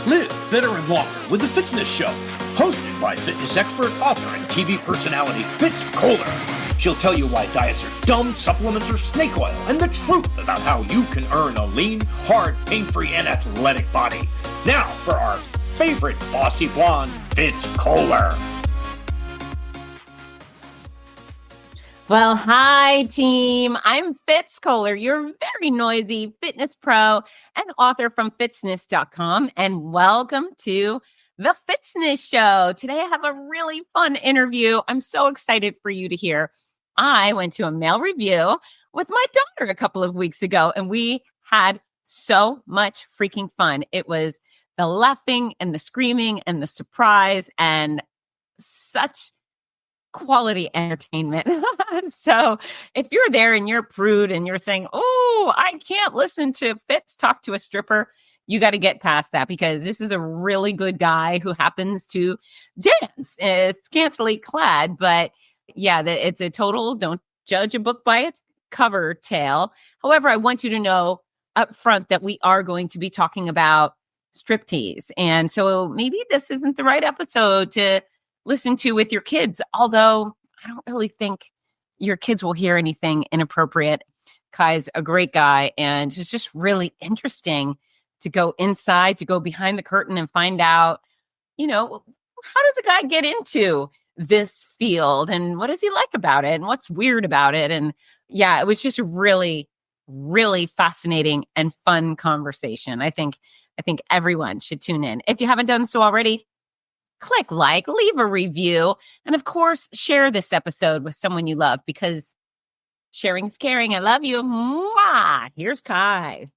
Live fitter and longer with the Fitzness Show, hosted by fitness expert, author, and TV personality Fitz Kohler. She'll tell you why diets are dumb, supplements are snake oil, and the truth about how you can earn a lean, hard, pain-free, and athletic body. Now for our favorite bossy blonde, Fitz Kohler. Well, hi, team. I'm Fitz Kohler, your very noisy fitness pro and author from fitzness.com, and welcome to the Fitzness Show. Today, I have a really fun interview. I'm so excited for you to hear. I went to a male review with my daughter a couple of weeks ago, and we had so much freaking fun. It was the laughing and the screaming and the surprise and such quality entertainment. So if you're there and you're a prude and you're saying, oh, I can't listen to Fitz talk to a stripper, you got to get past that, because this is a really good guy who happens to dance. It's scantily clad, but yeah, it's a total don't judge a book by its cover tale. However, I want you to know up front that we are going to be talking about striptease. And so maybe this isn't the right episode to listen to with your kids, although I don't really think your kids will hear anything inappropriate. Kai's a great guy, and it's just really interesting to go inside, to go behind the curtain and find out, you know, how does a guy get into this field and what does he like about it and what's weird about it? And yeah, it was just a really, really fascinating and fun conversation. I think everyone should tune in. If you haven't done so already, click like, leave a review, and of course, share this episode with someone you love, because sharing is caring. I love you. Mwah! Here's Kai.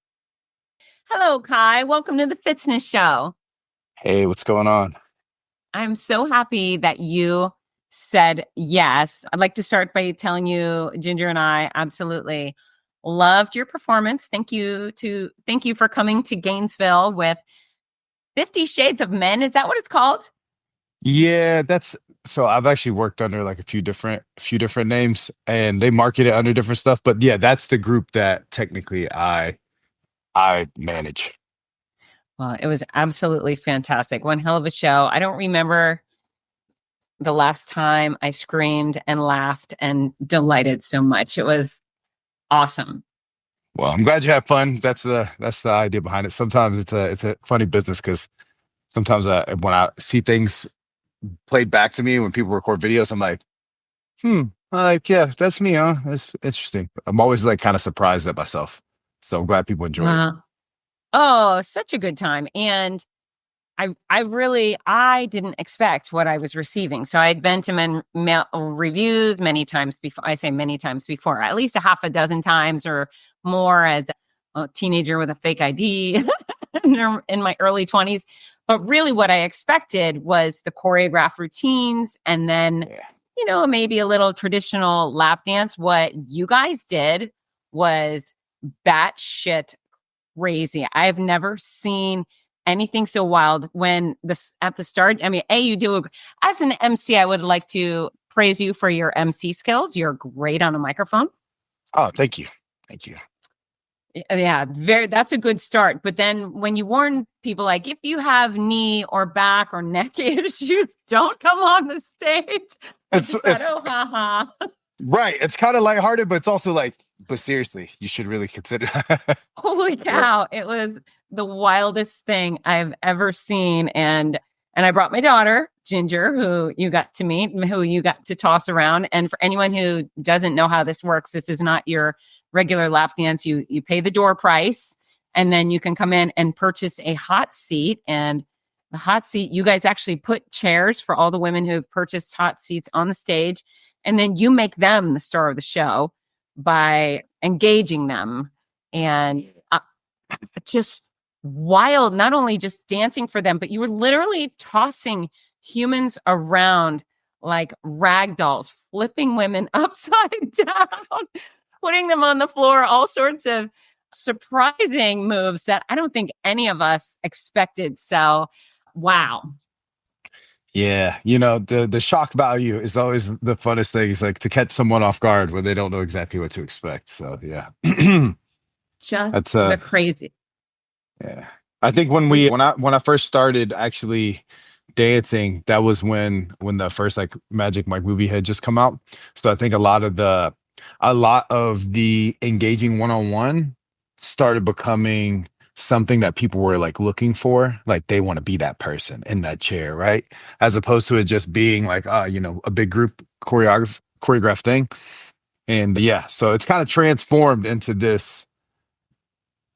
Hello, Kai. Welcome to the Fitzness Show. Hey, what's going on? I'm so happy that you said yes. I'd like to start by telling you, Ginger and I absolutely loved your performance. Thank you for coming to Gainesville with 50 Shades of Men. Is that what it's called? Yeah, so I've actually worked under like a few different names, and they market it under different stuff. But yeah, that's the group that technically I manage. Well, it was absolutely fantastic. One hell of a show. I don't remember the last time I screamed and laughed and delighted so much. It was awesome. Well, I'm glad you had fun. That's the idea behind it. Sometimes it's a funny business, because sometimes when I see things played back to me when people record videos, I'm like, yeah, that's me, huh? That's interesting. I'm always like kind of surprised at myself. So I'm glad people enjoy it. Oh, such a good time. And I didn't expect what I was receiving. So I'd been to male reviews many times before. I say many times before, at least a half a dozen times or more as a teenager with a fake ID in my early 20s. But really what I expected was the choreographed routines and then, maybe a little traditional lap dance. What you guys did was batshit crazy. I've never seen anything so wild. When at the start, I mean, you do as an MC, I would like to praise you for your MC skills. You're great on a microphone. Oh, thank you. Yeah, that's a good start. But then when you warn people, like, if you have knee or back or neck issues, don't come on the stage. It's right. It's kind of lighthearted, but it's also like, but seriously, you should really consider. Holy cow. It was the wildest thing I've ever seen. And I brought my daughter, Ginger, who you got to meet, who you got to toss around. And for anyone who doesn't know how this works, this is not your regular lap dance. You pay the door price, and then you can come in and purchase a hot seat. And the hot seat, you guys actually put chairs for all the women who have purchased hot seats on the stage. And then you make them the star of the show by engaging them. And just wild, not only just dancing for them, but you were literally tossing humans around like rag dolls, flipping women upside down, putting them on the floor, all sorts of surprising moves that I don't think any of us expected. So, wow. Yeah, the shock value is always the funnest thing. Is like to catch someone off guard when they don't know exactly what to expect. So yeah, just the crazy. Yeah, I think when I first started actually dancing, that was when the first like Magic Mike movie had just come out. So I think a lot of the engaging one-on-one started becoming something that people were like looking for. Like they want to be that person in that chair, right? As opposed to it just being like a big group choreographed thing. And yeah, so it's kind of transformed into this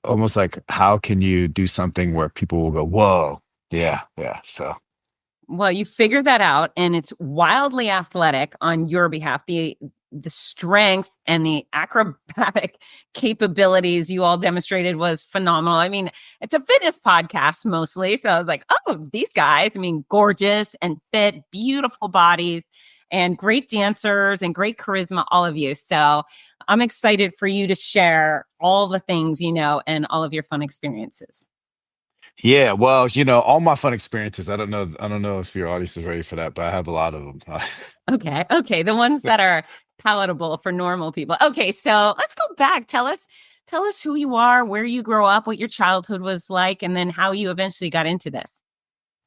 almost like how can you do something where people will go, whoa, yeah, yeah. So Well, you figured that out, and it's wildly athletic on your behalf. The strength and the acrobatic capabilities you all demonstrated was phenomenal. I mean, it's a fitness podcast mostly, so I was like, oh, these guys, I mean, gorgeous and fit, beautiful bodies, and great dancers and great charisma, all of you. So I'm excited for you to share all the things you know and all of your fun experiences. yeah, well, all my fun experiences. I don't know if your audience is ready for that, but I have a lot of them. Okay. Okay. The ones that are palatable for normal people. Okay. So let's go back. Tell us who you are, where you grow up, what your childhood was like, and then how you eventually got into this.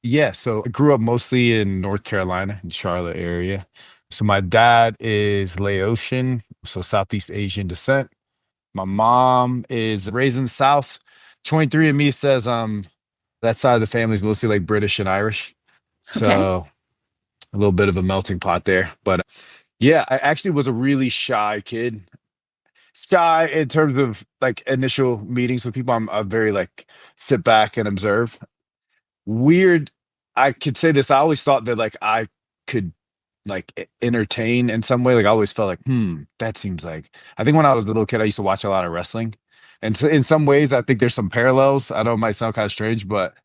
Yeah, so I grew up mostly in North Carolina, in Charlotte area. So my dad is Laotian, so Southeast Asian descent. My mom is raised in the South. 23 and me says that side of the family is mostly like British and Irish. Okay. So a little bit of a melting pot there. But yeah, I actually was a really shy kid. Shy in terms of like initial meetings with people. I'm very like sit back and observe. Weird. I could say this. I always thought that like I could like entertain in some way. Like I always felt like, that seems like. I think when I was a little kid, I used to watch a lot of wrestling, and so in some ways, I think there's some parallels. I know it might sound kind of strange, but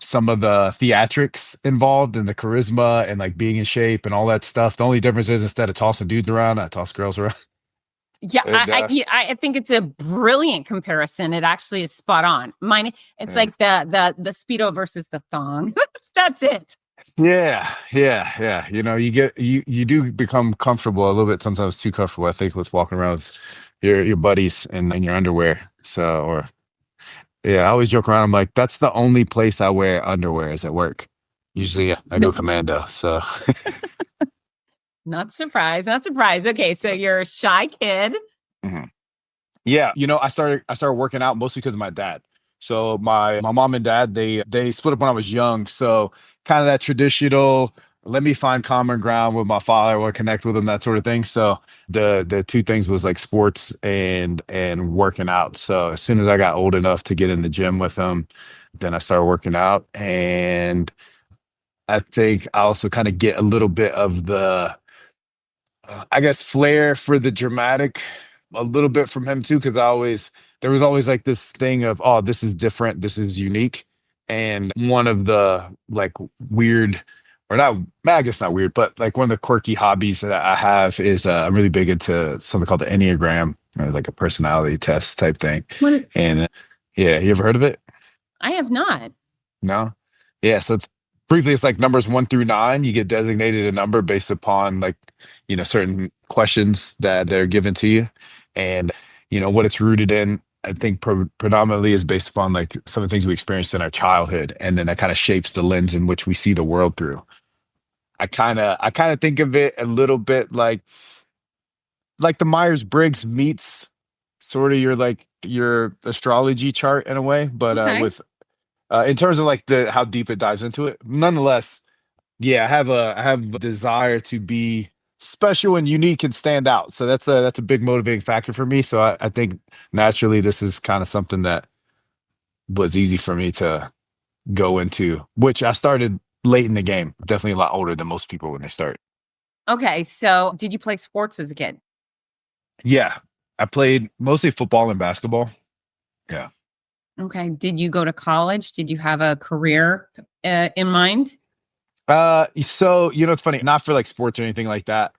some of the theatrics involved and the charisma and like being in shape and all that stuff. The only difference is instead of tossing dudes around, I toss girls around. Yeah, And I think it's a brilliant comparison. It actually is spot on. Mine, it's yeah. like the speedo versus the thong. That's it. Yeah, yeah, yeah. You do become comfortable a little bit, sometimes too comfortable, I think, with walking around with your buddies in your underwear. So, or yeah, I always joke around. I'm like, that's the only place I wear underwear is at work. Usually I go No, commando. So not surprised. Not surprised. Okay, so you're a shy kid. mhm. Yeah, I started working out mostly because of my dad. So my mom and dad they split up when I was young. So kind of that traditional let me find common ground with my father or connect with him, that sort of thing. So the two things was like sports and working out. So as soon as I got old enough to get in the gym with him, then I started working out. And I think I also kind of get a little bit of the I guess flair for the dramatic a little bit from him too, because there was always like this thing of, oh, this is different, this is unique. And one of the like weird, or not, I guess not weird, but like one of the quirky hobbies that I have is I'm really big into something called the Enneagram, like a personality test type thing. What? And yeah, you ever heard of it? I have not. No? Yeah, so it's briefly it's like numbers 1 through 9. You get designated a number based upon like, certain questions that they're given to you. And what it's rooted in, I think predominantly is based upon like some of the things we experienced in our childhood. And then that kind of shapes the lens in which we see the world through. I kind of think of it a little bit like the Myers-Briggs meets sort of your astrology chart in a way, but Okay. with in terms of like the how deep it dives into it. Nonetheless, yeah, I have a desire to be special and unique and stand out. So that's a big motivating factor for me. So I think naturally this is kind of something that was easy for me to go into, which I started late in the game, definitely a lot older than most people when they start. Okay. So did you play sports as a kid? Yeah, I played mostly football and basketball. Yeah. Okay. Did you go to college? Did you have a career in mind? So it's funny, not for like sports or anything like that.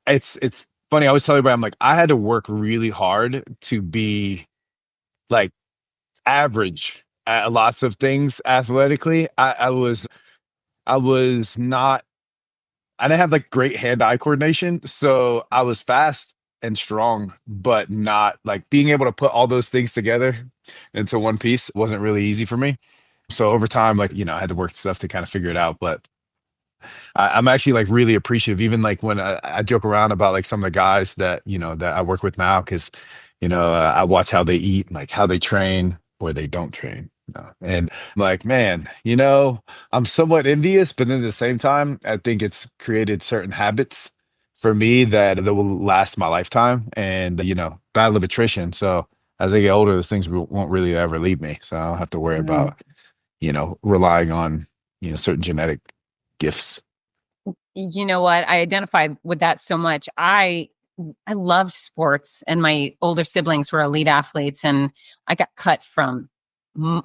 It's funny. I always tell everybody, I'm like, I had to work really hard to be like average at lots of things athletically. I was not. I didn't have like great hand-eye coordination, so I was fast and strong, but not like being able to put all those things together into one piece wasn't really easy for me. So over time, like, I had to work stuff to kind of figure it out. But I'm actually like really appreciative, even like when I joke around about like some of the guys that, that I work with now, because, I watch how they eat, and like how they train or they don't train. And I'm like, man, I'm somewhat envious, but then at the same time, I think it's created certain habits for me that will last my lifetime. And, battle of attrition. So as I get older, those things won't really ever leave me. So I don't have to worry Mm. about, relying on, certain genetic gifts. You know what? I identify with that so much. I loved sports, and my older siblings were elite athletes, and I got cut from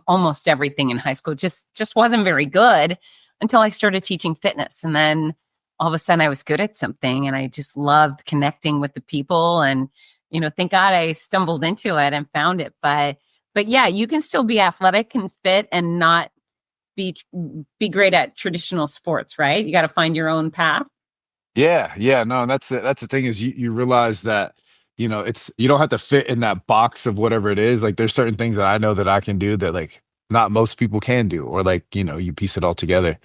almost everything in high school. Just wasn't very good until I started teaching fitness, and then all of a sudden I was good at something, and I just loved connecting with the people. And thank God I stumbled into it and found it. But yeah, you can still be athletic and fit and not be great at traditional sports, right? You got to find your own path. Yeah, yeah, no, and that's the thing is you realize that, it's you don't have to fit in that box of whatever it is. Like there's certain things that I know that I can do that like not most people can do, or like, you piece it all together.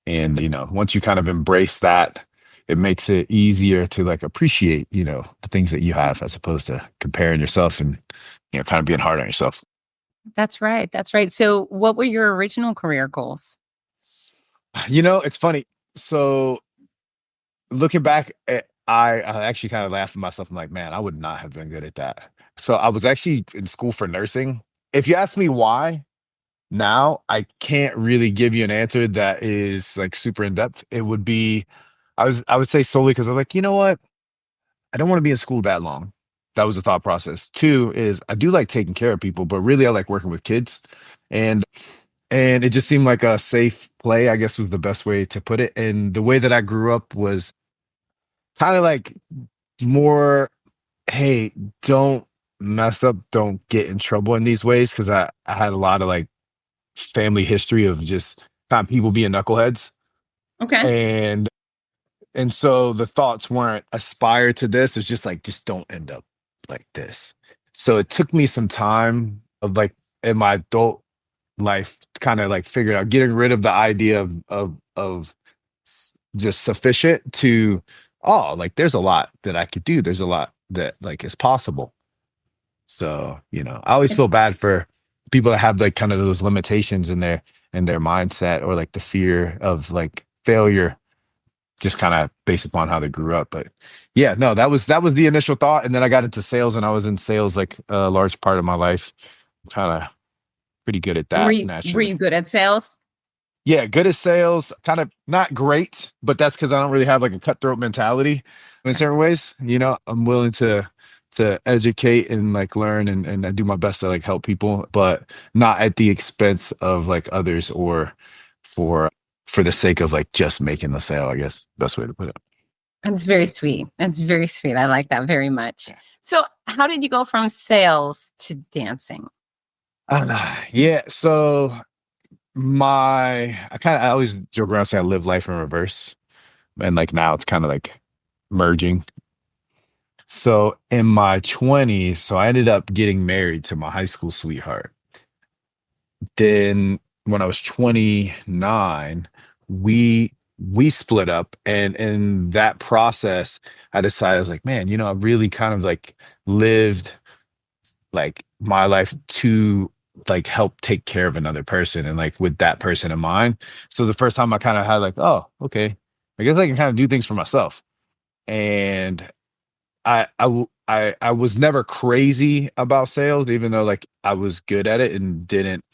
And, once you kind of embrace that, it makes it easier to like appreciate, the things that you have as opposed to comparing yourself and, kind of being hard on yourself. That's right. That's right. So, what were your original career goals? It's funny. So looking back, I actually kind of laughed at myself. I'm like, man, I would not have been good at that. So I was actually in school for nursing. If you ask me why, now I can't really give you an answer that is like super in depth. It would be, I would say solely because I was like, you know what? I don't want to be in school that long. That was the thought process. Two is I do like taking care of people, but really I like working with kids. And and it just seemed like a safe play, I guess was the best way to put it. And the way that I grew up was kind of like more, hey, don't mess up, don't get in trouble in these ways. Cause I had a lot of like family history of just kind of people being knuckleheads. Okay. And so the thoughts weren't aspire to this. It's just like, just don't end up like this. So it took me some time of like in my adult life to kind of like figure out getting rid of the idea of just sufficient to, oh, like there's a lot that I could do. There's a lot that like is possible. So, I always feel bad for people that have like kind of those limitations in their mindset, or like the fear of like failure, just kind of based upon how they grew up. But yeah, no, that was the initial thought. And then I got into sales, and I was in sales like a large part of my life. Kind of pretty good at Were that were naturally. you good at sales? Yeah, good at sales, kind of not great, but that's because I don't really have like a cutthroat mentality in certain ways. I'm willing to educate and like learn, and I do my best to like help people, but not at the expense of like others, or for for the sake of like just making the sale, I guess. Best way to put it. That's very sweet. That's very sweet. I like that very much. So, how did you go from sales to dancing? Yeah, so I always joke around saying I live life in reverse, and like now it's kind of like merging. So in my 20s, so I ended up getting married to my high school sweetheart. Then when I was 29, we split up, and in that process I decided, I was like, man, I really kind of like lived like my life to like help take care of another person, and like with that person in mind. So the first time I kind of had like, oh, okay, I guess I can kind of do things for myself. And I was never crazy about sales, even though like I was good at it and didn't,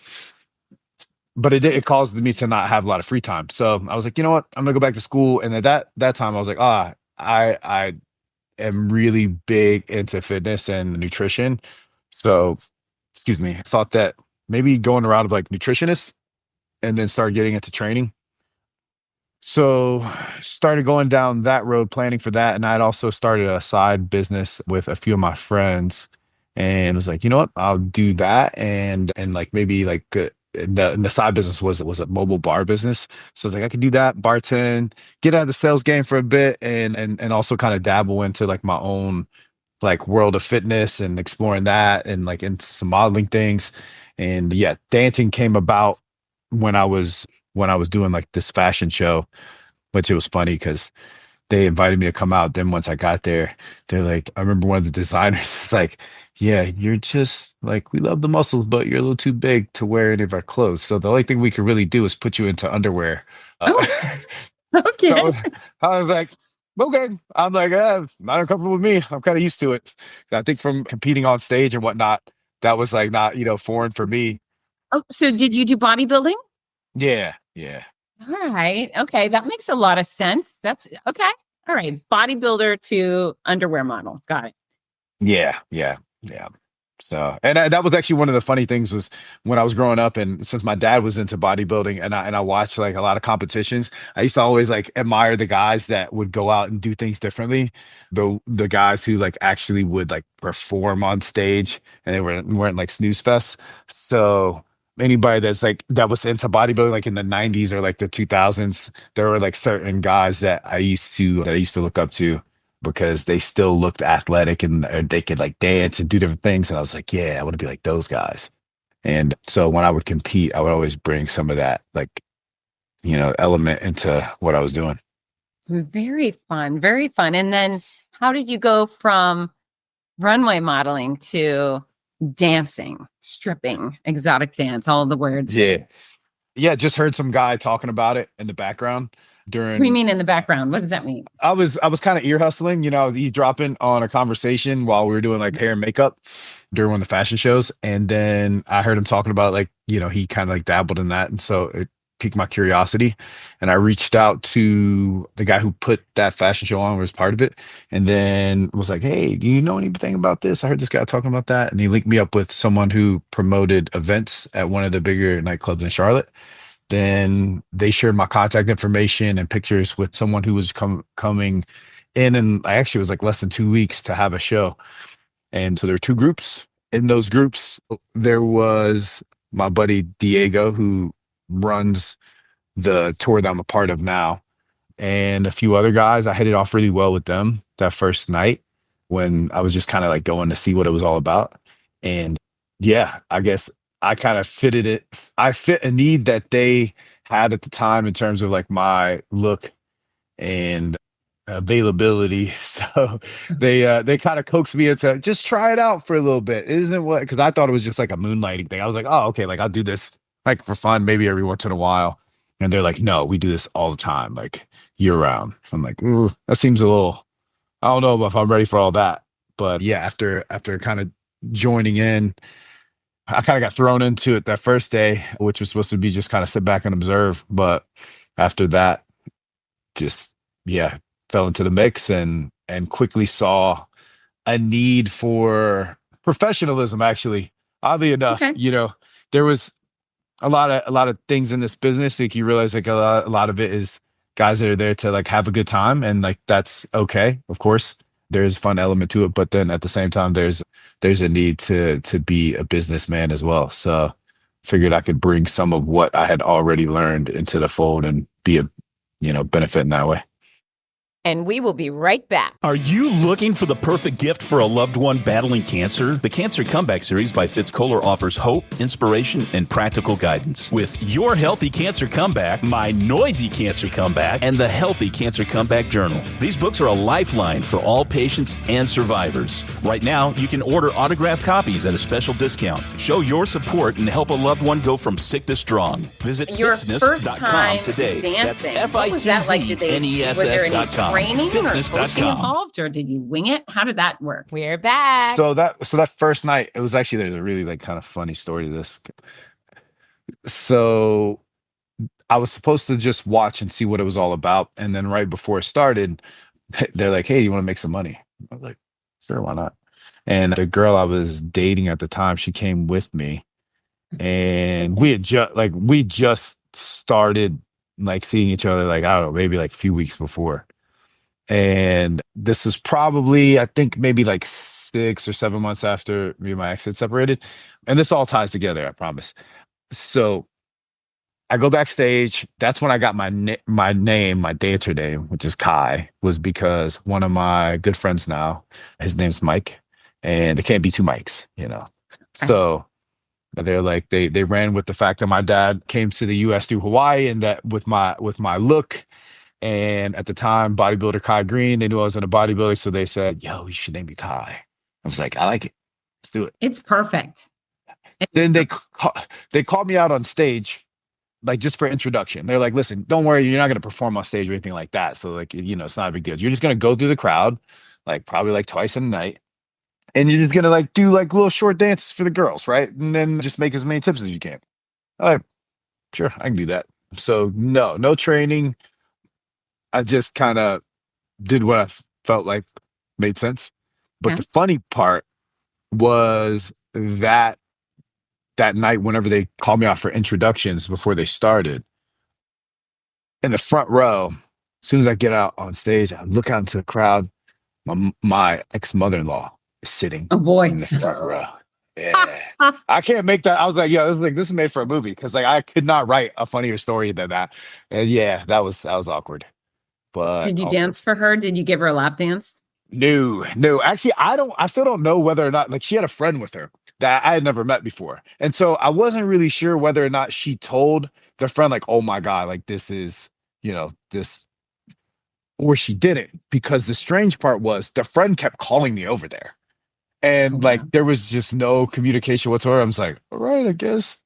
but it caused me to not have a lot of free time. So I was like, you know what, I'm gonna go back to school. And at that time I was like, I am really big into fitness and nutrition. So, excuse me, I thought that maybe going the route of like nutritionist, and then start getting into training. So started going down that road, planning for that. And I'd also started a side business with a few of my friends, and was like, you know what, I'll do that. And like maybe like the side business was a mobile bar business. So I was like, I could do that, bartend, get out of the sales game for a bit, and also kind of dabble into like my own like world of fitness and exploring that and like into some modeling things. And yeah, dancing came about when I was doing like this fashion show, which it was funny because they invited me to come out. Then once I got there, they're like, I remember one of the designers is like, yeah, you're just like, we love the muscles, but you're a little too big to wear any of our clothes. So the only thing we could really do is put you into underwear. Oh, So okay. I was like, okay. I'm like, not uncomfortable with me. I'm kind of used to it. I think from competing on stage and whatnot, that was like not, foreign for me. Oh, so did you do bodybuilding? Yeah. Yeah. All right. Okay. That makes a lot of sense. That's okay. All right. Bodybuilder to underwear model. Got it. Yeah. Yeah. Yeah. So, and that was actually one of the funny things was when I was growing up, and since my dad was into bodybuilding, and I watched like a lot of competitions, I used to always like admire the guys that would go out and do things differently. The guys who like actually would like perform on stage, and they weren't like snooze fests. So anybody that's like that was into bodybuilding, like in the '90s or like the 2000s, there were like certain guys that I used to look up to because they still looked athletic and they could like dance and do different things. And I was like, yeah, I want to be like those guys. And so when I would compete, I would always bring some of that like, element into what I was doing. Very fun. Very fun. And then how did you go from runway modeling to dancing, stripping, exotic dance, all the words? Yeah. Yeah. Just heard some guy talking about it in the background What do you during mean in the background? What does that mean? I was kind of ear hustling, you dropping on a conversation while we were doing like hair and makeup during one of the fashion shows. And then I heard him talking about like, he kind of like dabbled in that. And so it piqued my curiosity. And I reached out to the guy who put that fashion show on, was part of it. And then was like, hey, do you know anything about this? I heard this guy talking about that. And he linked me up with someone who promoted events at one of the bigger nightclubs in Charlotte. Then they shared my contact information and pictures with someone who was coming in, and I actually was like less than 2 weeks to have a show. And so there were two groups. In those groups, there was my buddy Diego, who runs the tour that I'm a part of now, and a few other guys. I hit it off really well with them that first night when I was just kind of like going to see what it was all about. And yeah, I guess I kind of fitted it. I fit a need that they had at the time in terms of like my look and availability. So they kind of coaxed me into just try it out for a little bit. Isn't it what? Because I thought it was just like a moonlighting thing. I was like, oh, okay, like I'll do this like for fun, maybe every once in a while. And they're like, no, we do this all the time, like year round. I'm like, ooh, that seems a little. I don't know if I'm ready for all that. But yeah, after kind of joining in, I kind of got thrown into it that first day, which was supposed to be just kind of sit back and observe. But after that, just yeah, fell into the mix and quickly saw a need for professionalism. Actually, oddly enough, Okay. there was a lot of things in this business. Like you realize like a lot of it is guys that are there to like have a good time, and like that's okay. Of course, there's a fun element to it, but then at the same time, there's a need to be a businessman as well. So figured I could bring some of what I had already learned into the fold and be a benefit in that way. And we will be right back. Are you looking for the perfect gift for a loved one battling cancer? The Cancer Comeback Series by Fitz Kohler offers hope, inspiration, and practical guidance. With Your Healthy Cancer Comeback, My Noisy Cancer Comeback, and The Healthy Cancer Comeback Journal. These books are a lifeline for all patients and survivors. Right now, you can order autographed copies at a special discount. Show your support and help a loved one go from sick to strong. Visit Your first fitzness.com time today. dancing. That's What was that like? Was there any FITZNESS.com. training or coaching Fitzness.com. involved, or did you wing it? How did that work? We're back. So that first night, it was actually there's a really like kind of funny story to this. So I was supposed to just watch and see what it was all about, and then right before it started, they're like, "Hey, you want to make some money?" I was like, "Sure, why not?" And the girl I was dating at the time, she came with me, and we just started like seeing each other like I don't know, maybe like a few weeks before. And this was probably, I think, maybe like 6 or 7 months after me and my ex had separated. And this all ties together, I promise. So I go backstage. That's when I got my name, my dancer name, which is Kai, was because one of my good friends now, his name's Mike, and it can't be two Mikes, you know. Right. So they're like they ran with the fact that my dad came to the U.S. through Hawaii, and that with my look, and at the time bodybuilder Kai Green, they knew I was in a bodybuilder, so they said, "Yo, you should name me Kai." I was like, "I like it. Let's do it." It's perfect. Then they called me out on stage, like just for introduction. They're like, "Listen, don't worry, you're not going to perform on stage or anything like that. So like, it's not a big deal. You're just going to go through the crowd, like probably like twice a night, and you're just going to like do like little short dances for the girls, right? And then just make as many tips as you can." All right, sure, I can do that. So no training. I just kind of did what I felt like made sense. But Yeah. the funny part was that night, whenever they called me out for introductions before they started, in the front row, as soon as I get out on stage, I look out into the crowd. My ex-mother-in-law is sitting Oh boy. in the front row. Yeah. I can't make that. I was like, yeah, this is made for a movie, because like I could not write a funnier story than that. And yeah, that was awkward. But Did you also, dance for her? Did you give her a lap dance? no. Actually, I still don't know whether or not, like, she had a friend with her that I had never met before. And so I wasn't really sure whether or not she told the friend, like, oh my God, like this is, this, or she didn't, because the strange part was the friend kept calling me over there. Oh, And like wow. there was just no communication whatsoever. I was like, all right, I guess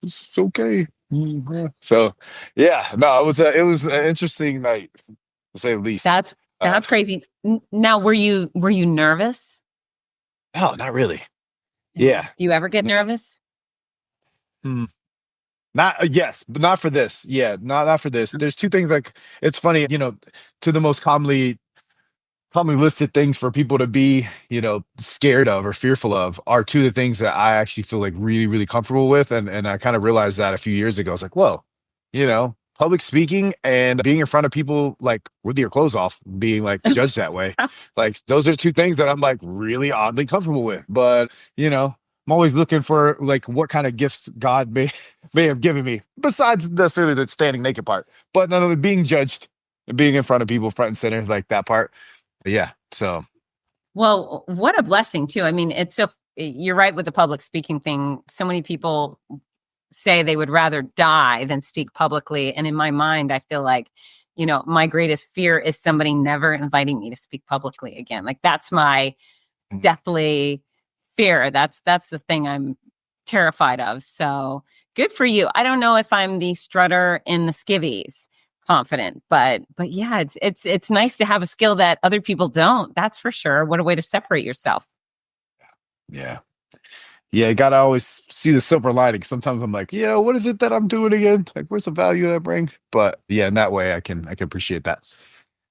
it's okay. Yeah. So yeah, no, it was an interesting night, to say the least. That's Uh, that's crazy. Now, were you nervous? no, not really. Yeah. Yeah. Do you ever get nervous? Hmm. Not yes, but not for this. Yeah, not for this. There's two things, like, it's funny, to the most commonly listed things for people to be, scared of or fearful of, are two of the things that I actually feel like really, really comfortable with. And I kind of realized that a few years ago. I was like, whoa, public speaking and being in front of people, like with your clothes off, being like judged that way. Like those are two things that I'm like really oddly comfortable with. But, I'm always looking for like what kind of gifts God may have given me, besides necessarily the standing naked part. But none of the being judged and being in front of people front and center, like that part. But yeah. So Well, what a blessing too. I mean, you're right with the public speaking thing. So many people say they would rather die than speak publicly. And in my mind, I feel like, my greatest fear is somebody never inviting me to speak publicly again. Like that's my deathly fear. That's the thing I'm terrified of. So good for you. I don't know if I'm the strutter in the skivvies confident, but yeah, it's nice to have a skill that other people don't. That's for sure. What a way to separate yourself. yeah. Yeah, you gotta always see the silver lining. Sometimes I'm like, what is it that I'm doing again? Like, where's the value that I bring? But yeah, in that way, I can appreciate that.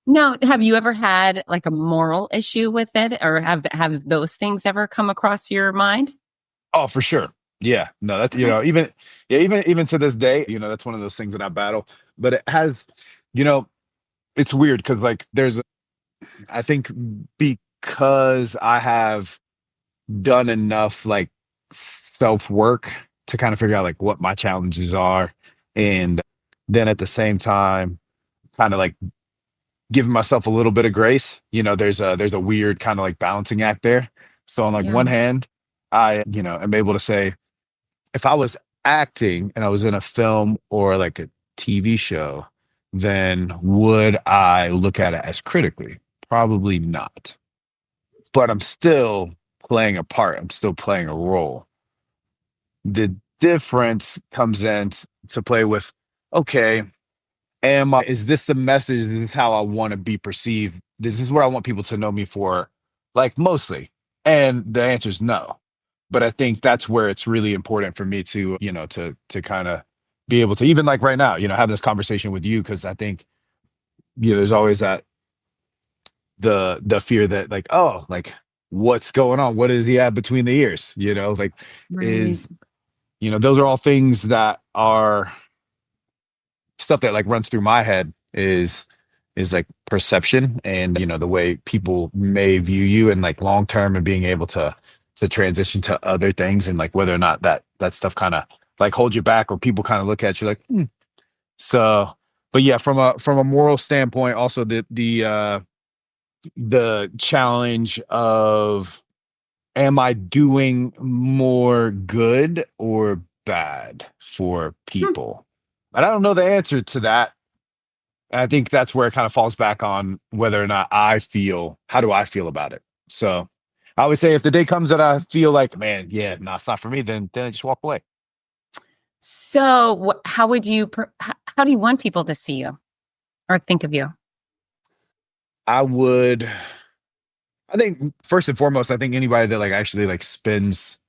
Now, have you ever had like a moral issue with it, or have those things ever come across your mind? Oh, for sure. Yeah, no, that's Okay. even to this day, that's one of those things that I battle. But it has, you know, it's weird because like I think because I have done enough like self work to kind of figure out like what my challenges are, and then at the same time, kind of like giving myself a little bit of grace. There's a weird kind of like balancing act there. So on like Yeah. one hand, I am able to say, if I was acting and I was in a film or like a TV show, then would I look at it as critically? Probably not. But I'm still playing a part. I'm still playing a role. The difference comes in to play with, okay, is this the message? Is this how I want to be perceived? This is what I want people to know me for, like mostly. And the answer is no. But I think that's where it's really important for me to, to kind of be able to, even like right now, have this conversation with you, because I think, there's always that the fear that like, oh, like what's going on? What is he at between the ears? Like Right. is, those are all things that are stuff that like runs through my head, is like perception and the way people may view you, and like long term, and being able to transition to other things, and like whether or not that stuff kind of like hold you back, or people kind of look at you like, So, but yeah, from a moral standpoint, also the challenge of, am I doing more good or bad for people? And I don't know the answer to that. I think that's where it kind of falls back on whether or not how do I feel about it? So I would say if the day comes that I feel like, man, yeah, no, it's not for me, then I just walk away. So how would you, how do you want people to see you or think of you? I would, I think first and foremost, I think anybody that like actually like spends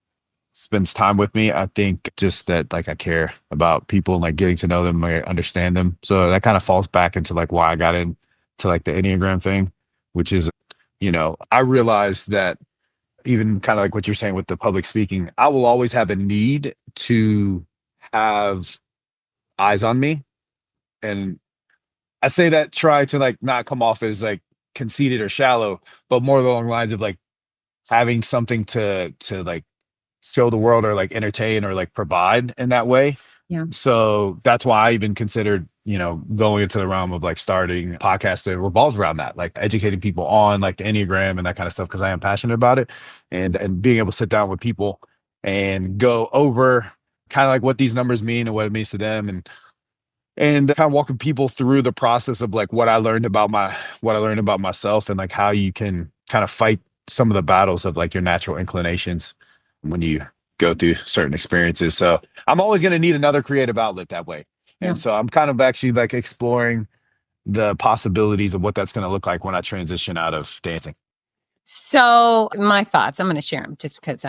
time with me, I think just that like I care about people and like getting to know them, I understand them. So that kind of falls back into like why I got into like the Enneagram thing, which is, I realized that even kind of like what you're saying with the public speaking, I will always have a need to have eyes on me. And I say that try to like not come off as like conceited or shallow, but more along the lines of like having something to like show the world or like entertain or like provide in that way. Yeah. So that's why I even considered, going into the realm of like starting a podcast that revolves around that, like educating people on like the Enneagram and that kind of stuff, because I am passionate about it, and being able to sit down with people and go over kind of like what these numbers mean and what it means to them, and kind of walking people through the process of like what I learned about myself, and like how you can kind of fight some of the battles of like your natural inclinations when you go through certain experiences. So I'm always going to need another creative outlet that way. Yeah. And so I'm kind of actually like exploring the possibilities of what that's going to look like when I transition out of dancing. So my thoughts, I'm going to share them just because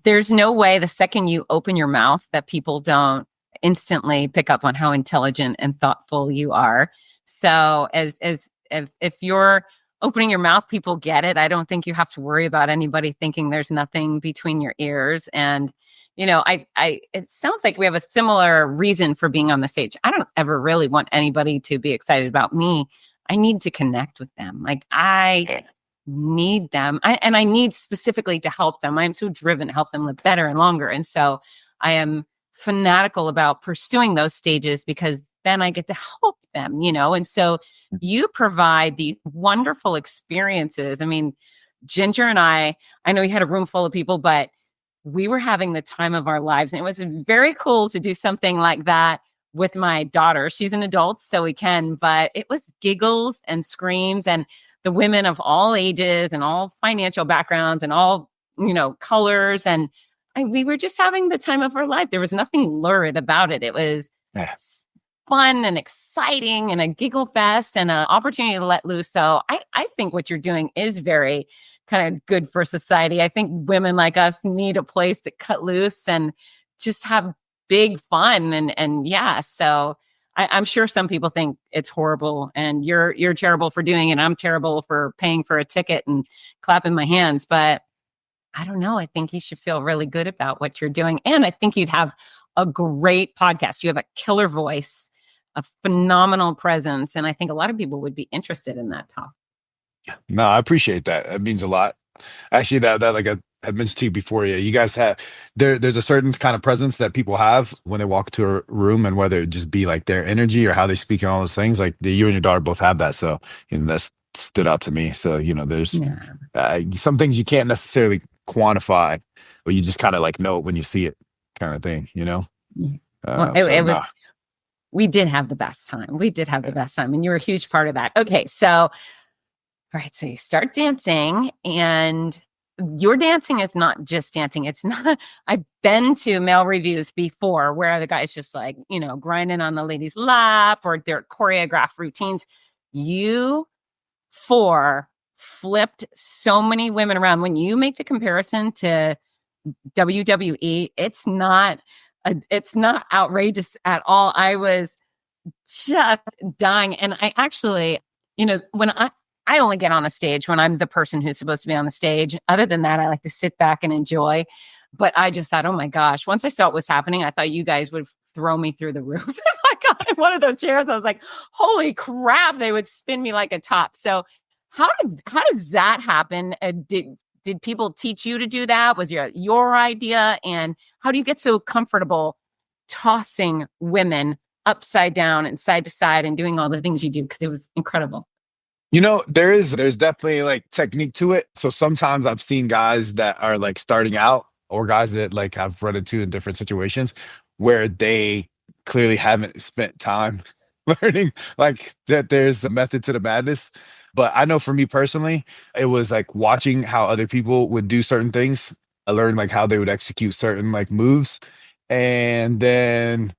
there's no way the second you open your mouth that people don't instantly pick up on how intelligent and thoughtful you are. So if you're opening your mouth, people get it. I don't think you have to worry about anybody thinking there's nothing between your ears. And, it sounds like we have a similar reason for being on the stage. I don't ever really want anybody to be excited about me. I need to connect with them. Like I need them. And I need specifically to help them. I'm so driven to help them live better and longer. And so I am fanatical about pursuing those stages because then I get to help them, and so you provide these wonderful experiences. I mean, Ginger and I know you had a room full of people, but we were having the time of our lives. And it was very cool to do something like that with my daughter. She's an adult, so we can, but it was giggles and screams, and the women of all ages and all financial backgrounds and all, colors. And we were just having the time of our life. There was nothing lurid about it. It was fun and exciting and a giggle fest and an opportunity to let loose. So I think what you're doing is very kind of good for society. I think women like us need a place to cut loose and just have big fun. And yeah, so I'm sure some people think it's horrible and you're terrible for doing it. I'm terrible for paying for a ticket and clapping my hands, but I don't know. I think you should feel really good about what you're doing. And I think you'd have a great podcast. You have a killer voice, a phenomenal presence. And I think a lot of people would be interested in that topic. No, I appreciate that. That means a lot. Actually, that like I mentioned to you before, yeah, you guys have there's a certain kind of presence that people have when they walk to a room, and whether it just be like their energy or how they speak and all those things, like you and your daughter both have that. So, that stood out to me. So, there's some things you can't necessarily quantify, but you just kind of like know it when you see it, kind of thing, Well, we did have the best time. And you're a huge part of that. Okay. So, all right. So you start dancing, and your dancing is not just dancing. It's not, I've been to male reviews before where the guy's just like, grinding on the lady's lap or their choreographed routines. You four flipped so many women around. When you make the comparison to WWE, it's not outrageous at all. I was just dying. And I actually, when I only get on a stage when I'm the person who's supposed to be on the stage. Other than that, I like to sit back and enjoy. But I just thought, oh my gosh, once I saw what was happening, I thought you guys would throw me through the roof. I got in one of those chairs. I was like, holy crap, they would spin me like a top. So how does that happen? did people teach you to do that? Was your idea? And how do you get so comfortable tossing women upside down and side to side and doing all the things you do? Because it was incredible. There's definitely like technique to it. So sometimes I've seen guys that are like starting out, or guys that like I've run into in different situations where they clearly haven't spent time learning like that there's a method to the madness. But I know for me personally, it was like watching how other people would do certain things. I learned like how they would execute certain like moves. And then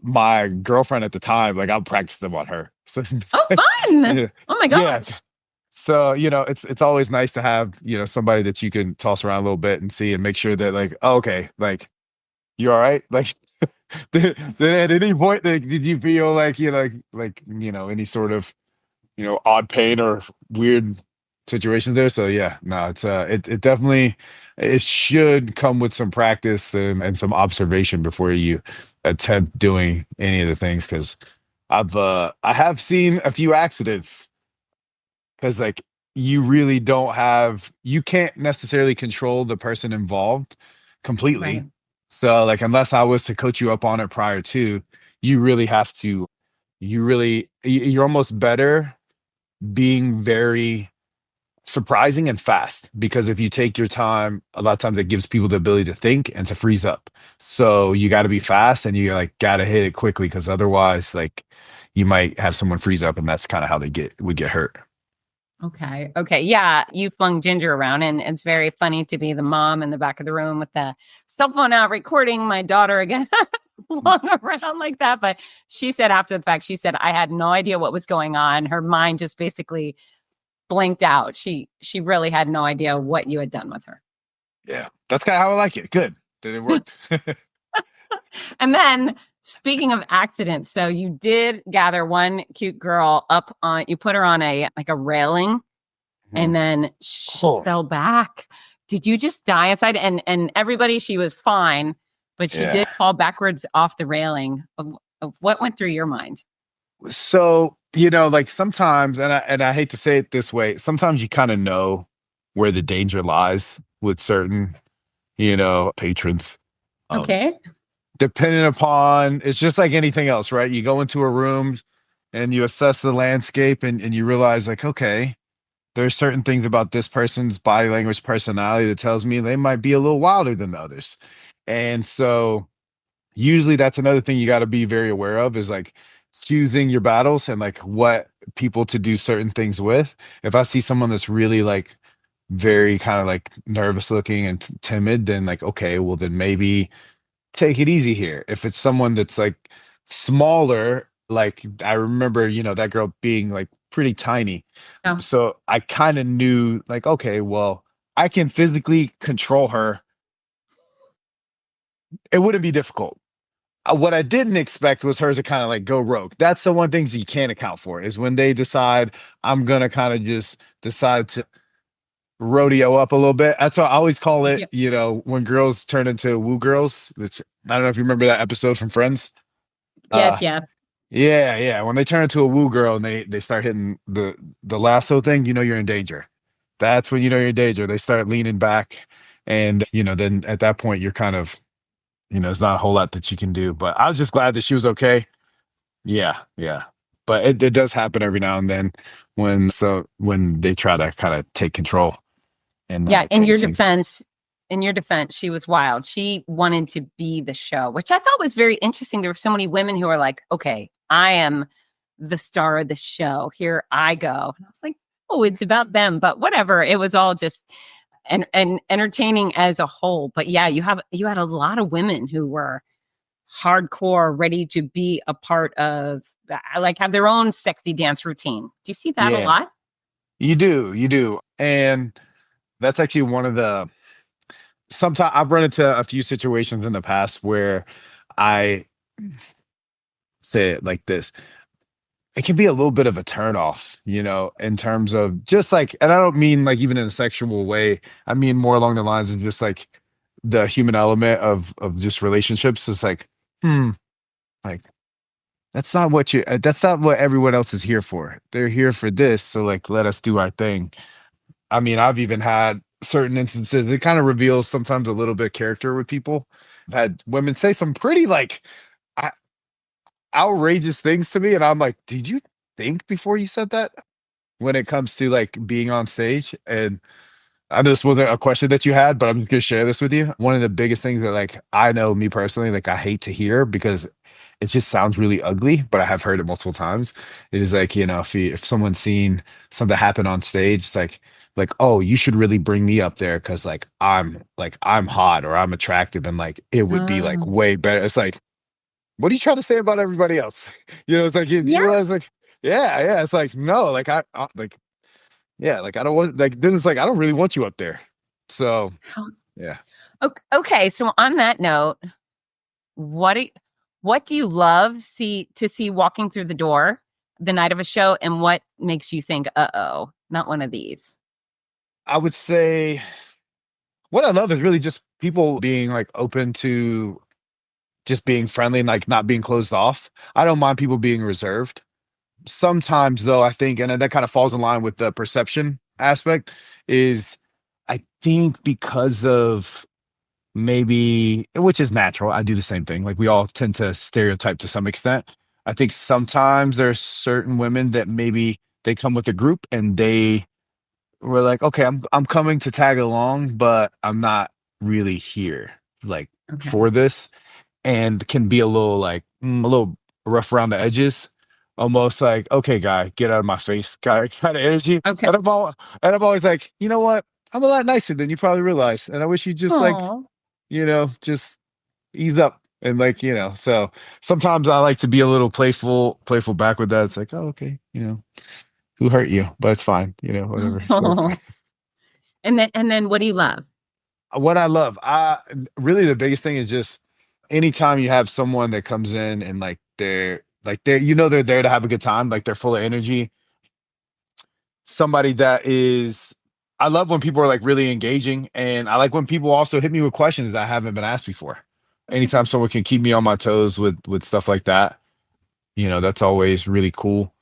my girlfriend at the time, like I'll practice them on her. So Oh, fun. yeah, Oh my yeah. gosh. So, it's always nice to have, somebody that you can toss around a little bit and see and make sure that like, oh, okay, like you all right? Like did at any point did you feel like any sort of odd pain or weird situations there? So yeah, no, it definitely it should come with some practice and some observation before you attempt doing any of the things, because I have seen a few accidents, because like you can't necessarily control the person involved completely. Right. So like unless I was to coach you up on it prior to, you really have to you're almost better being very surprising and fast, because if you take your time, a lot of times it gives people the ability to think and to freeze up. So you got to be fast, and you like got to hit it quickly, because otherwise like you might have someone freeze up, and that's kind of how they would get hurt. Okay. Okay. Yeah. You flung Ginger around, and it's very funny to be the mom in the back of the room with the cell phone out recording my daughter again flung around like that. But she said after the fact, she said, I had no idea what was going on. Her mind just basically blinked out. She really had no idea what you had done with her. Yeah, that's kind of how I like it. Good that it worked. And then speaking of accidents, so you did gather one cute girl up on, you put her on a railing, and then she fell back. Did you just die inside? And everybody, she was fine, but she did fall backwards off the railing. Of what went through your mind? So, like sometimes, and I hate to say it this way, sometimes you kind of know where the danger lies with certain, patrons. Okay. Depending upon, it's just like anything else, right? You go into a room and you assess the landscape, and you realize like, okay, there's certain things about this person's body language, personality that tells me they might be a little wilder than the others. And so usually that's another thing you got to be very aware of, is like choosing your battles and like what people to do certain things with. If I see someone that's really like very kind of like nervous looking and timid, then like, okay, well then maybe take it easy here. If it's someone that's like smaller, like I remember, that girl being like pretty tiny. Oh. So I kind of knew like, okay, well, I can physically control her. It wouldn't be difficult. What I didn't expect was her to kind of like go rogue. That's the one things you can't account for, is when they decide I'm going to kind of just decide to rodeo up a little bit. That's what I always call it, when girls turn into woo girls. I don't know if you remember that episode from Friends. Yes. Yeah. When they turn into a woo girl and they start hitting the lasso thing, you're in danger. That's when you're in danger. They start leaning back, and then at that point you're kind of, there's not a whole lot that you can do. But I was just glad that she was okay. Yeah. But it does happen every now and then when they try to kind of take control. And in your defense, she was wild. She wanted to be the show, which I thought was very interesting. There were so many women who are like, okay, I am the star of the show. Here I go. And I was like, oh, it's about them. But whatever. It was all just and entertaining as a whole. But yeah, you had a lot of women who were hardcore, ready to be a part of, like, have their own sexy dance routine. Do you see that a lot? You do. And that's actually one of the, sometimes I've run into a few situations in the past where I say it like this. It can be a little bit of a turnoff, in terms of just like, and I don't mean like even in a sexual way. I mean more along the lines of just like the human element of just relationships. It's like, like that's not what everyone else is here for. They're here for this. So like, let us do our thing. I mean, I've even had certain instances. It kind of reveals sometimes a little bit of character with people. I've had women say some pretty like o- outrageous things to me, and I'm like, did you think before you said that? When it comes to like being on stage, and I know this wasn't a question that you had, but I'm just gonna share this with you. One of the biggest things that like I know me personally, like I hate to hear because it just sounds really ugly, but I have heard it multiple times. It is like, if someone's seen something happen on stage, it's like, oh, you should really bring me up there because I'm hot or I'm attractive and like it would be like Oh, way better. It's like, what are you trying to say about everybody else? It's like you yeah. realize like, yeah, it's like, no, like like yeah, like I don't want like then it's like I don't really want you up there. So How- yeah. Okay, so on that note, what do you, what do you love see walking through the door the night of a show, and what makes you think, "Uh-oh, not one of these"? I would say what I love is really just people being like open to just being friendly and like not being closed off. I don't mind people being reserved. Sometimes though, I think, and that kind of falls in line with the perception aspect, is I think because of maybe, which is natural, I do the same thing. Like we all tend to stereotype to some extent. I think sometimes there are certain women that maybe they come with a group and they were like, okay, I'm coming to tag along, but I'm not really here like Okay. for this, and can be a little like a little rough around the edges, almost like, okay, guy, get out of my face, kind of energy. Okay. And I'm always like, you know what? I'm a lot nicer than you probably realize, and I wish you just like, Oh. just ease up and like, So sometimes I like to be a little playful back with that. It's like, oh, okay, who hurt you? But it's fine, whatever. So And then what do you love? what I love, I really the biggest thing is just anytime you have someone that comes in and they're there to have a good time, like they're full of energy. Somebody that is I love when people are like really engaging, and I like when people also hit me with questions that I haven't been asked before. Okay. Anytime someone can keep me on my toes with stuff like that, that's always really cool.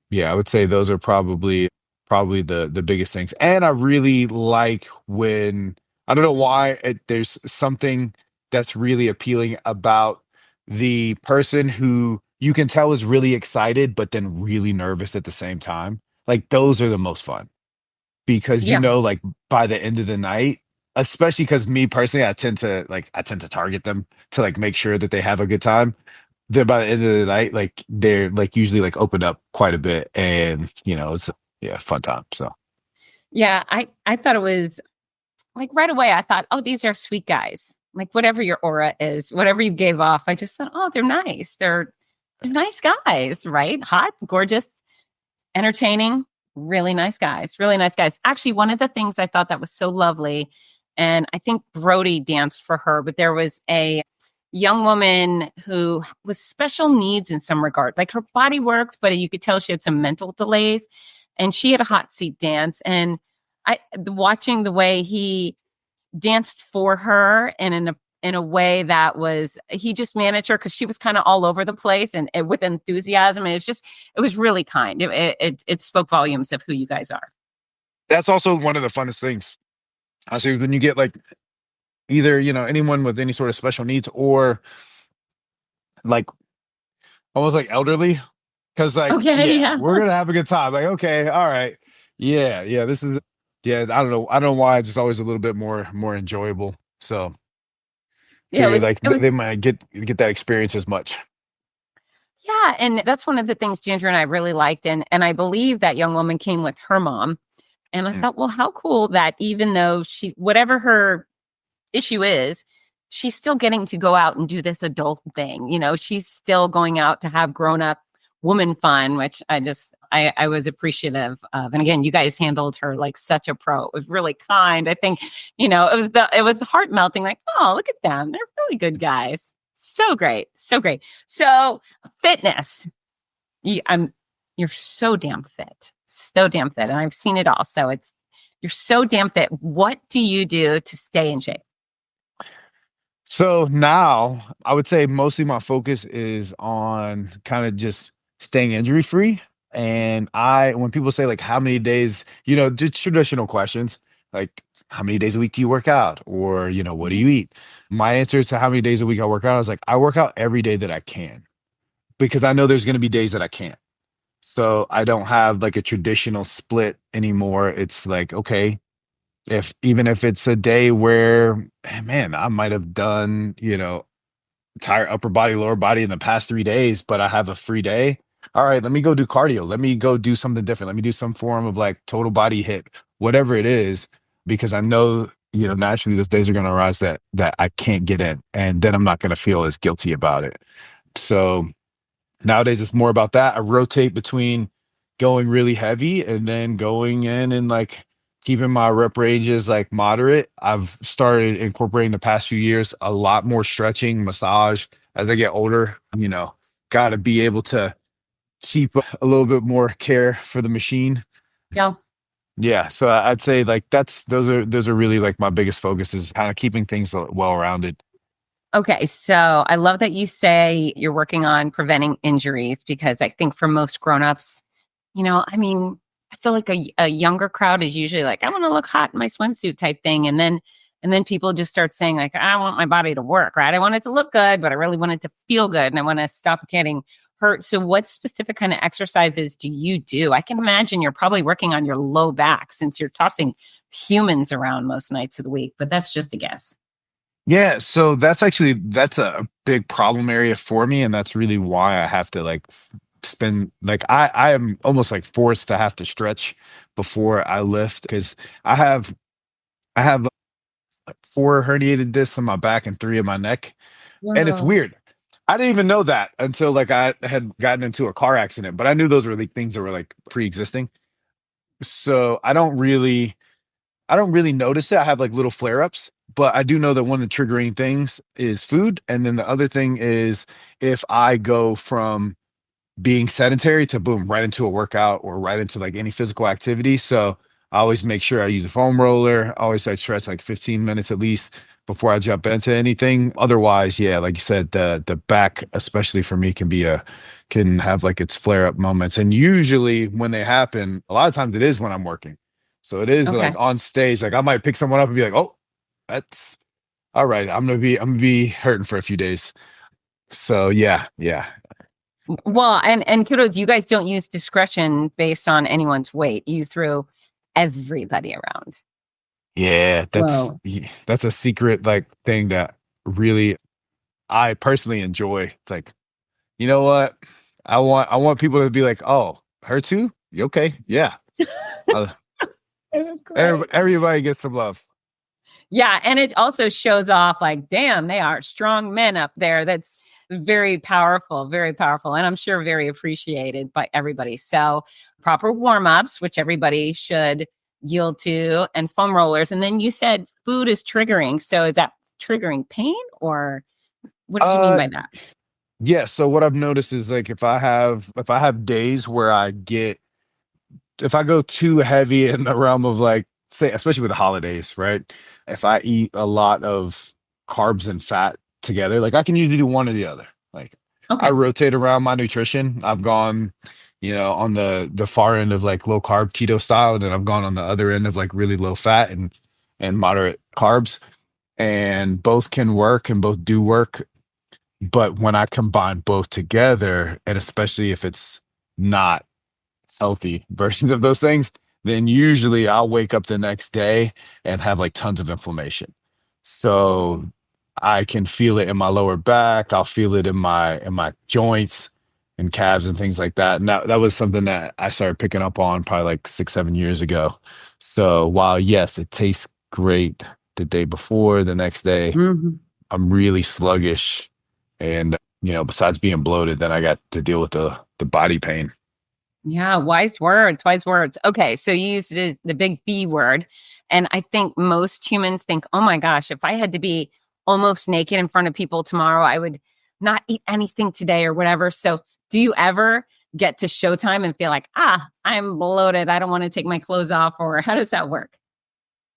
Yeah, I would say those are probably the biggest things. And I really like when I don't know why there's something that's really appealing about the person who you can tell is really excited but then really nervous at the same time. Like those are the most fun because Yeah. like by the end of the night, especially because me personally, I tend to target them to like make sure that they have a good time. Then by the end of the night, like they're like usually like opened up quite a bit, and it's yeah, fun time. So Yeah, I thought it was like right away I thought, "Oh, these are sweet guys." Like whatever your aura is, whatever you gave off, I just thought, "Oh, they're nice. They're nice guys, right? Hot, gorgeous, entertaining, really nice guys, really nice guys." Actually, one of the things I thought that was so lovely, and I think Brody danced for her, but there was a young woman who was special needs in some regard. Like her body worked, but you could tell she had some mental delays, and she had a hot seat dance. And watching the way he danced for her and in a way that was he just managed her because she was kind of all over the place and with enthusiasm. And it was really kind. It spoke volumes of who you guys are. that's also one of the funnest things. I see when you get like either anyone with any sort of special needs or like almost like elderly, because like Okay, yeah, yeah. we're gonna have a good time. Like okay, all right, yeah, this is yeah. I don't know why it's just always a little bit more enjoyable. So Yeah, figure like it was they might get that experience as much. yeah, and that's one of the things Ginger and I really liked. And I believe that young woman came with her mom. And I Mm. thought, well, how cool that even though whatever her issue is, she's still getting to go out and do this adult thing. She's still going out to have grown up woman fun, which I was appreciative of. And again, you guys handled her like such a pro. It was really kind. I think, it was heart melting, like, oh, look at them. They're really good guys. So great. So great. So fitness. You're so damn fit. So damn fit. And I've seen it all. So you're so damn fit. What do you do to stay in shape? So now I would say mostly my focus is on kind of just staying injury free. And when people say like, how many days, just traditional questions, like how many days a week do you work out? Or, what do you eat? My answer to how many days a week I work out, I was like, I work out every day that I can, because I know there's going to be days that I can't. So I don't have like a traditional split anymore. It's like, okay, even if it's a day where, man, I might have done, entire upper body, lower body in the past 3 days, but I have a free day. All right, let me go do cardio. Let me go do something different. Let me do some form of like total body hit, whatever it is, because I know, naturally those days are going to arise that I can't get in, and then I'm not going to feel as guilty about it. So nowadays, it's more about that. I rotate between going really heavy and then going in and like keeping my rep ranges like moderate. I've started incorporating the past few years a lot more stretching, massage as I get older. Got to be able to keep a little bit more care for the machine. Yeah. Yeah, so I'd say like those are really like my biggest focus, is kind of keeping things well rounded. Okay, so I love that you say you're working on preventing injuries, because I think for most grown-ups, I feel like a younger crowd is usually like, I want to look hot in my swimsuit type thing. And then people just start saying like, I want my body to work, right? I want it to look good, but I really want it to feel good, and I want to stop getting hurt. So what specific kind of exercises do you do? I can imagine you're probably working on your low back, since you're tossing humans around most nights of the week, but that's just a guess. Yeah, so that's a big problem area for me, and that's really why I have to like spend like I am almost like forced to have to stretch before I lift, because I have like 4 herniated discs in my back and 3 in my neck, and it's Wow. weird. I didn't even know that until like I had gotten into a car accident, but I knew those were like things that were like pre-existing. So I don't really notice it. I have like little flare ups, but I do know that one of the triggering things is food. And then the other thing is if I go from being sedentary to boom, right into a workout or right into like any physical activity. So I always make sure I use a foam roller. I always like stretch like 15 minutes at least before I jump into anything. Otherwise, yeah, like you said, the back, especially for me, can have like its flare up moments. And usually when they happen, a lot of times it is when I'm working. So it is like Okay. on stage, like I might pick someone up and be like, oh, that's all right. I'm gonna be hurting for a few days. So yeah, yeah. Well, and kudos, you guys don't use discretion based on anyone's weight. You throw everybody around. Yeah, Whoa. that's a secret like thing that really I personally enjoy. It's like, you know what? I want people to be like, "Oh, her too? You okay? Yeah." Uh, Great. everybody gets some love. Yeah, and it also shows off like, damn, they are strong men up there. That's very powerful, very powerful, and I'm sure very appreciated by everybody. So, proper warm-ups, which everybody should yield to, and foam rollers. And then you said food is triggering. So, is that triggering pain, or what did you mean Uh by that? yeah, so what I've noticed is like if I have days where if I go too heavy in the realm of like, say, especially with the holidays, right? If I eat a lot of carbs and fat together, like I can usually do one or the other. Like I Okay. rotate around my nutrition. I've gone, on the far end of like low carb keto style, and then I've gone on the other end of like really low fat and moderate carbs. And both can work and both do work. But when I combine both together, and especially if it's not healthy versions of those things, then usually I'll wake up the next day and have like tons of inflammation. So I can feel it in my lower back. I'll feel it in my joints and calves and things like that. And that was something that I started picking up on probably like 6, 7 years ago. So while yes, it tastes great the day before, the next day, Mhm. I'm really sluggish. And besides being bloated, then I got to deal with the body pain. Yeah, wise words, wise words. Okay, so you use the big B word. And I think most humans think, oh my gosh, if I had to be almost naked in front of people tomorrow, I would not eat anything today or whatever. So do you ever get to showtime and feel like, I'm bloated, I don't want to take my clothes off? Or how does that work?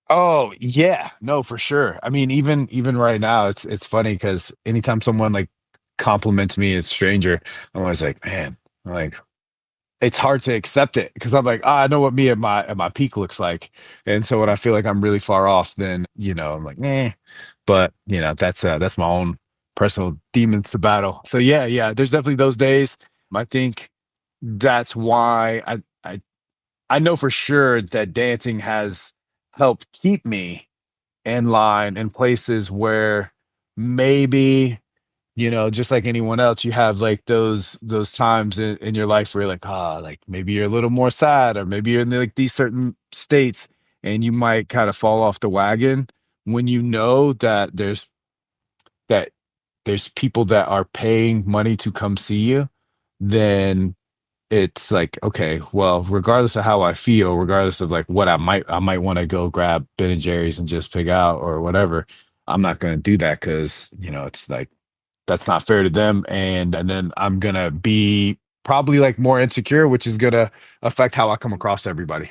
Oh yeah, no, for sure. I mean, even right now, it's funny because anytime someone like compliments me, a stranger, I'm always like, man, like it's hard to accept it because I'm like, I know what me at my peak looks like. And so when I feel like I'm really far off, then, I'm like, eh. But that's my own personal demons to battle. So yeah, there's definitely those days. I think that's why I know for sure that dancing has helped keep me in line in places where maybe just like anyone else, you have like those times in your life where you're like, like maybe you're a little more sad, or maybe you're in like these certain states, and you might kind of fall off the wagon when you know that there's people that are paying money to come see you. Then it's like, okay, well, regardless of how I feel, regardless of like what I might want to go grab Ben and Jerry's and just pig out or whatever. I'm not going to do that because it's like that's not fair to them, and then I'm gonna be probably like more insecure, which is gonna affect how I come across to everybody.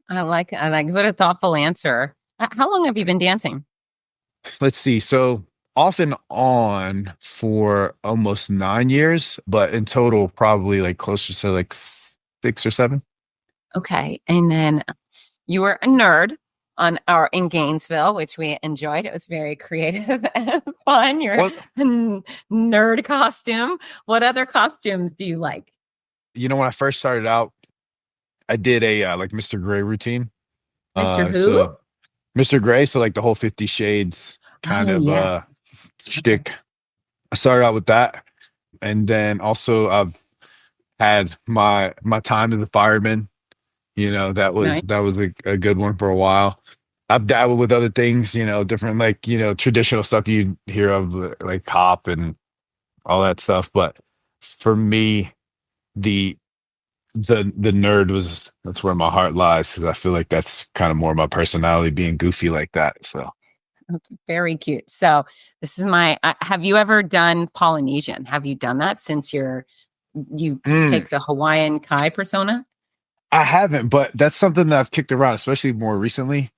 I like what a thoughtful answer. How long have you been dancing? Let's see. So off and on for almost 9 years, but in total probably like closer to like 6 or 7. Okay. And then you were a nerd on our in Gainesville, which we enjoyed. It was very creative and fun. Your Well, nerd costume. What other costumes do you like? when I first started out, I did a like Mr. Gray routine. Mr. Who? So Mr. Gray, so like the whole 50 Shades kind Oh, of yes. Okay. shtick. I started out with that, and then also I've had my time as a fireman. That was Nice. a good one for a while. I've dabbled with other things, different like traditional stuff you hear of, like cop and all that stuff. But for me, the the nerd that's where my heart lies, because I feel like that's kind of more my personality, being goofy like that. So Very cute. So this is have you ever done Polynesian? Have you done that since you Mm, take the Hawaiian Kai persona? I haven't, but that's something that I've kicked around, especially more recently.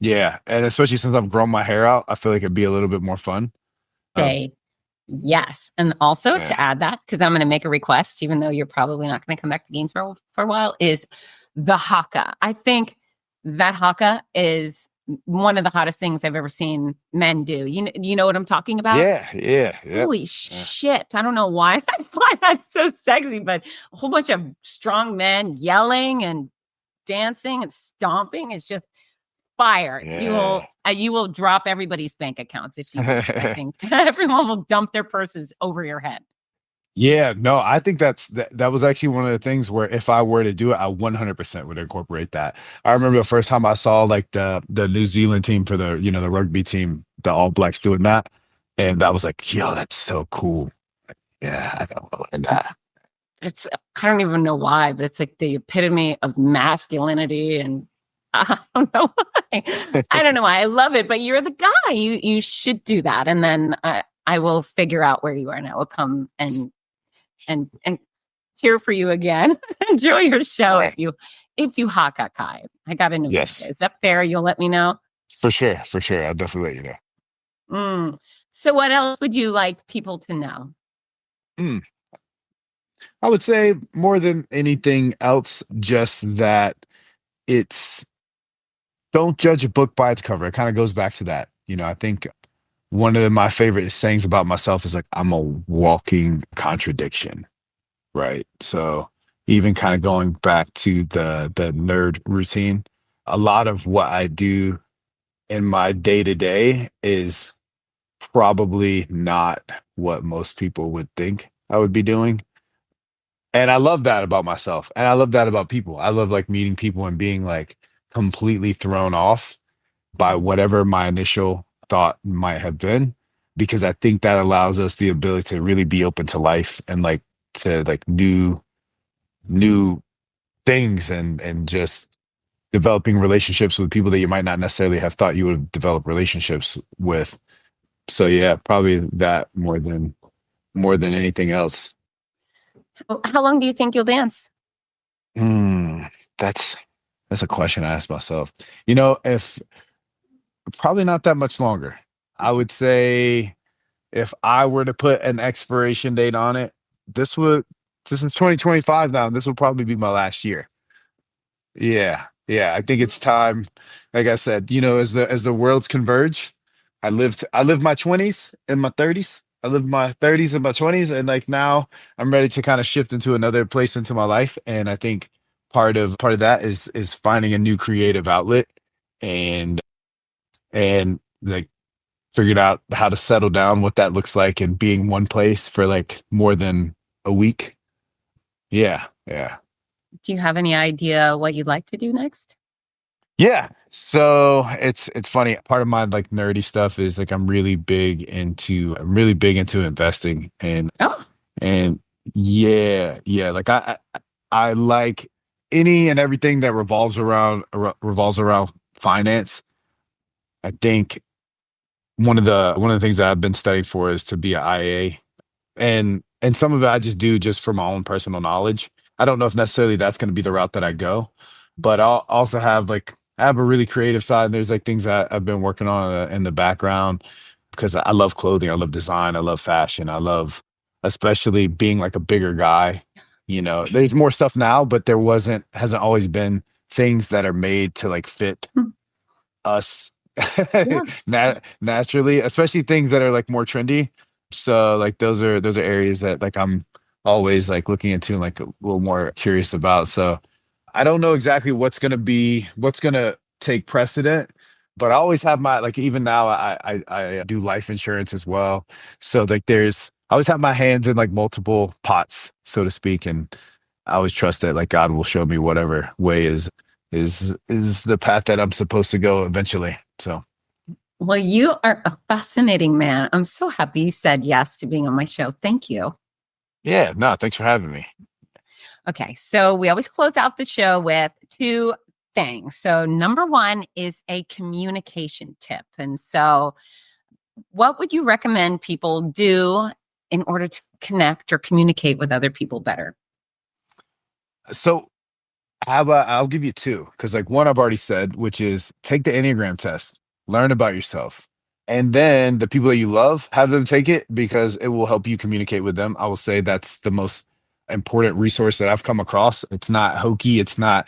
Yeah, and especially since I've grown my hair out, I feel like it'd be a little bit more fun. Um, Say yes. And also yeah. to add that, because I'm going to make a request, even though you're probably not going to come back to Gainesville for a while, is the haka. I think that haka is one of the hottest things I've ever seen men do. You know what I'm talking about? Yeah. Holy shit. I don't know why I find that so sexy, but a whole bunch of strong men yelling and dancing and stomping is just fire. Yeah. You will drop everybody's bank accounts if you do it. I think everyone will dump their purses over your head. Yeah, no, I think that was actually one of the things where if I were to do it, I 100% would incorporate that. I remember the first time I saw like the New Zealand team for the rugby team, the All Blacks doing that, and I was like, yo, that's so cool. Yeah, I thought about that. It's I don't even know why, but it's like the epitome of masculinity, and I don't know why. I don't know why. I love it, but you're the guy. You should do that, and then I will figure out where you are, and I will come and cheer for you again. Enjoy your show if you haka kai. I got to know. Yes, Is that fair? You'll let me know. for sure, for sure. I'll definitely let you know. So what else would you like people to know? Mm. I would say more than anything else, just that it's don't judge a book by its cover. It kind of goes back to that. I think one of my favorite sayings about myself is like, I'm a walking contradiction, right? So even kind of going back to the nerd routine, a lot of what I do in my day to day is probably not what most people would think I would be doing. And I love that about myself. And I love that about people. I love like meeting people and being like completely thrown off by whatever my initial thought might have been, because I think that allows us the ability to really be open to life and like to like new things, and just developing relationships with people that you might not necessarily have thought you would develop relationships with. So yeah, probably that more than anything else. How long do you think you'll dance? Mm, that's that's a question I ask myself. If probably not that much longer. I would say if I were to put an expiration date on it, this would this is 2025 now, and this will probably be my last year. Yeah. Yeah. I think it's time. Like I said, as the worlds converge, I lived my 20s and my 30s. I lived my 30s and my 20s. And like now I'm ready to kind of shift into another place into my life. And I think part of that is finding a new creative outlet and like figuring out how to settle down, what that looks like, and being one place for like more than a week. Yeah. Yeah. Do you have any idea what you'd like to do next? Yeah. So it's funny. Part of my like nerdy stuff is like I'm really big into investing Oh, and yeah, yeah. Like I like any and everything that revolves around finance. I think one of the things that I've been studying for is to be an IA. And some of it I just do just for my own personal knowledge. I don't know if necessarily that's going to be the route that I go, but I'll also have like I have a really creative side. There's like things that I've been working on in the background because I love clothing, I love design, I love fashion, I love especially being like a bigger guy. There's more stuff now, but there hasn't always been things that are made to like fit hmm, us yeah. naturally, especially things that are like more trendy. So like those are areas that like I'm always like looking into and like a little more curious about. So I don't know exactly what's gonna take precedent, but I always have my like even now I do life insurance as well. So like I always have my hands in like multiple pots, so to speak, and I always trust that like God will show me whatever way is the path that I'm supposed to go eventually. So Well, you are a fascinating man. I'm so happy you said yes to being on my show. Thank you. yeah, no, thanks for having me. Okay, so we always close out the show with two things. So, number one is a communication tip. And so, what would you recommend people do in order to connect or communicate with other people better? So how about I'll give you two because like one I've already said, which is take the Enneagram test, learn about yourself. And then the people that you love, have them take it because it will help you communicate with them. I will say that's the most important resource that I've come across. It's not hokey. It's not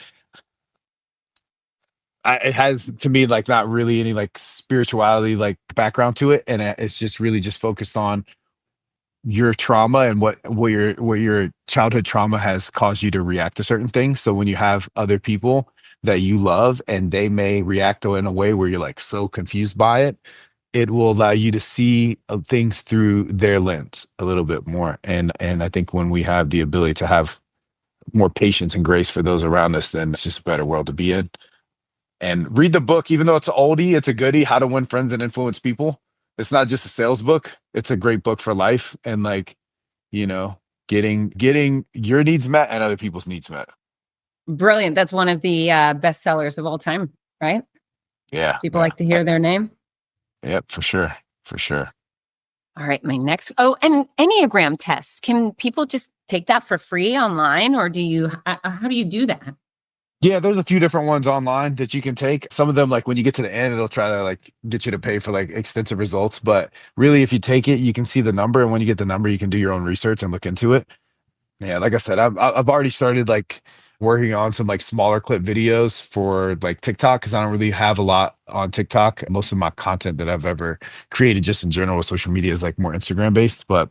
it has to me like not really any like spirituality like background to it, and it's just really just focused on your trauma and what your childhood trauma has caused you to react to certain things. So when you have other people that you love and they may react in a way where you're like so confused by it, it will allow you to see things through their lens a little bit more. And I think when we have the ability to have more patience and grace for those around us, then it's just a better world to be in. And read the book, even though it's an oldie, it's a goodie, How to Win Friends and Influence People. It's not just a sales book. It's a great book for life and like, you know, getting your needs met and other people's needs met. Brilliant. That's one of the best sellers of all time, right? Yeah. People Yeah. like to hear their name. Yep, for sure. For sure. All right, my next. Oh, and Enneagram tests. Can people just take that for free online, or how do you do that? Yeah, there's a few different ones online that you can take. Some of them, like when you get to the end, it'll try to like get you to pay for like extensive results. But really, if you take it, you can see the number, and when you get the number, you can do your own research and look into it. Yeah, like I said, I've already started like working on some like smaller clip videos for like TikTok because I don't really have a lot on TikTok. Most of my content that I've ever created, just in general with social media, is like more Instagram based. But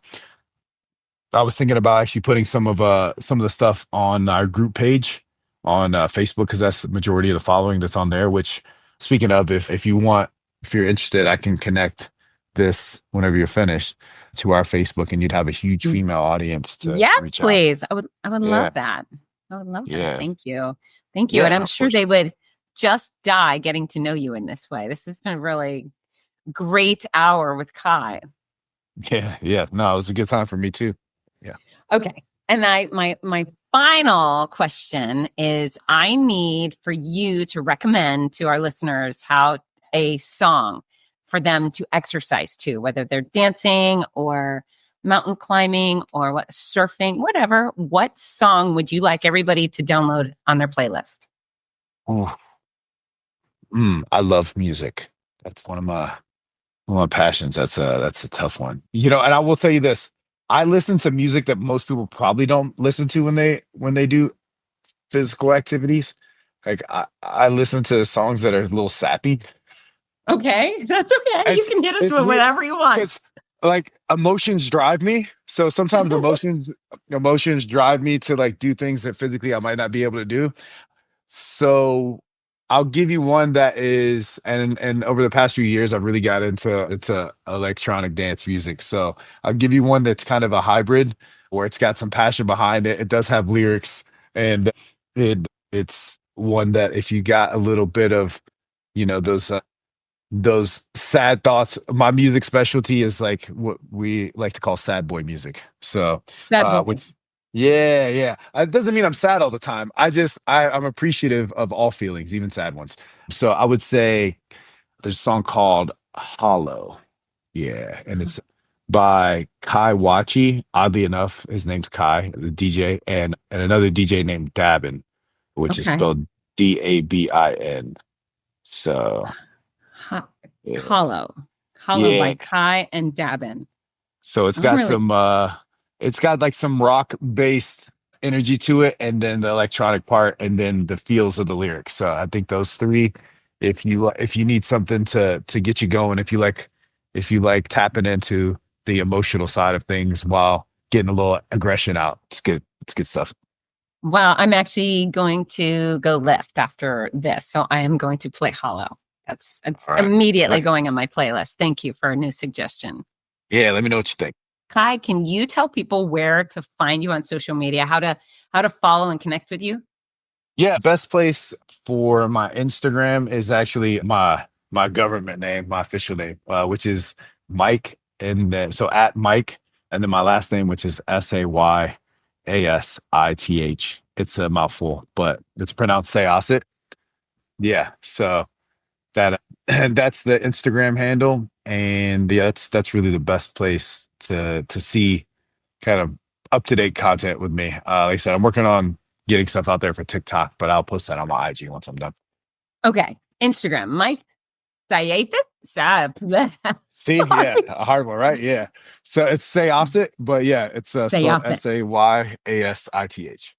I was thinking about actually putting some of the stuff on our group page on Facebook because that's the majority of the following that's on there. Which, speaking of, if you're interested, I can connect this whenever you're finished to our Facebook, and you'd have a huge female audience to Yes, reach out. please. I would Yeah, love that. I would love that. yeah, Thank you. Thank you. yeah. And No, I'm of sure course. they would just die getting to know you in this way. This has been a really great hour with Kai. Yeah, yeah. No, it was a good time for me too. Yeah. Okay. And my final question is I need for you to recommend to our listeners how a song for them to exercise to, whether they're dancing or mountain climbing or surfing, whatever. What song would you like everybody to download on their playlist? Oh, I love music. That's one of my passions. That's a tough one. And I will tell you this. I listen to music that most people probably don't listen to when they do physical activities. Like I listen to songs that are a little sappy. Okay, that's okay. You can hit us It's with weird whatever you want. because like emotions drive me. So sometimes emotions drive me to like do things that physically I might not be able to do. So I'll give you one that is, and over the past few years, I've really got into electronic dance music. So I'll give you one that's kind of a hybrid, where it's got some passion behind it. It does have lyrics, and it's one that if you got a little bit of, those sad thoughts. My music specialty is like what we like to call sad boy music. So Sad boy. with yeah. It doesn't mean I'm sad all the time. I'm appreciative of all feelings, even sad ones. So I would say there's a song called Hollow. Yeah. And it's by Kai Wachi. Oddly enough, his name's Kai, the DJ, and another DJ named Dabin, which is Okay. spelled Dabin. So yeah. Hollow Yeah. by Kai and Dabin. So it's I'm got really- it's got like some rock based energy to it, and then the electronic part, and then the feels of the lyrics. So I think those three, if you need something to get you going, if you like tapping into the emotional side of things while getting a little aggression out, it's good. It's good stuff. Well, I'm actually going to go lift after this, so I am going to play Hollow. It's All right. immediately Right. going on my playlist. Thank you for a new suggestion. Yeah, let me know what you think. Kai, can you tell people where to find you on social media, how to follow and connect with you? Yeah, best place for my Instagram is actually my government name, my official name, which is Mike, and then so at Mike, and then my last name, which is Sayasith. It's a mouthful, but it's pronounced Sayasith. Yeah, so that's the Instagram handle, and yeah, that's really the best place to see kind of up to date content with me. Like I said, I'm working on getting stuff out there for TikTok, but I'll post that on my IG once I'm done. Okay, Instagram, Mike Sayasith. See, yeah, a hard one, right? Yeah. So it's Sayasith, but yeah, it's spelled Sayasith. Sayasith.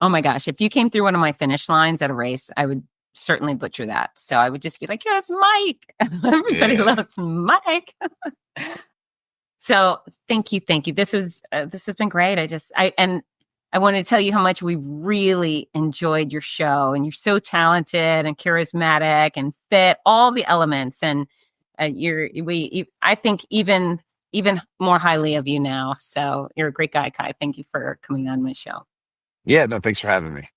Oh my gosh, if you came through one of my finish lines at a race, I would certainly butcher that. So I would just be like, yes, Mike. Everybody Yeah. loves Mike. So thank you. This has been great. I want to tell you how much we've really enjoyed your show, and you're so talented and charismatic and fit, all the elements. And I think even more highly of you now. So you're a great guy, Kai. Thank you for coming on my show. Yeah, no, thanks for having me.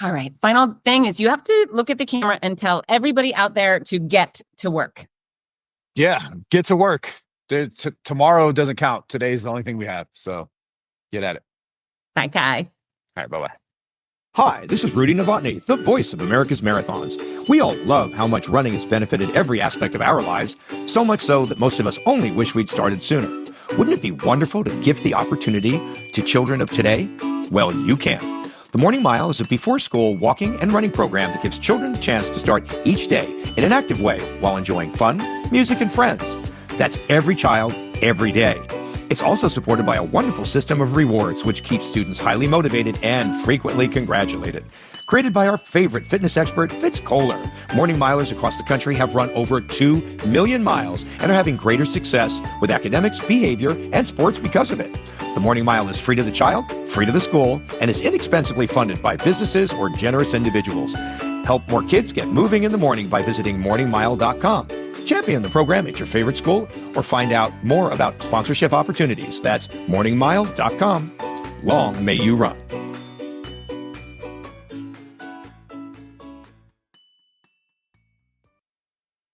All right. Final thing is you have to look at the camera and tell everybody out there to get to work. Yeah, get to work. Tomorrow doesn't count. Today's the only thing we have. So get at it. Bye, Kai. All right, bye-bye. Hi, this is Rudy Novotny, the voice of America's Marathons. We all love how much running has benefited every aspect of our lives, so much so that most of us only wish we'd started sooner. Wouldn't it be wonderful to gift the opportunity to children of today? Well, you can. The Morning Mile is a before-school walking and running program that gives children a chance to start each day in an active way while enjoying fun, music, and friends. That's every child, every day. It's also supported by a wonderful system of rewards, which keeps students highly motivated and frequently congratulated. Created by our favorite fitness expert, Fitz Kohler, Morning Milers across the country have run over 2 million miles and are having greater success with academics, behavior, and sports because of it. The Morning Mile is free to the child, free to the school, and is inexpensively funded by businesses or generous individuals. Help more kids get moving in the morning by visiting morningmile.com. Champion the program at your favorite school or find out more about sponsorship opportunities. That's morningmile.com. Long may you run.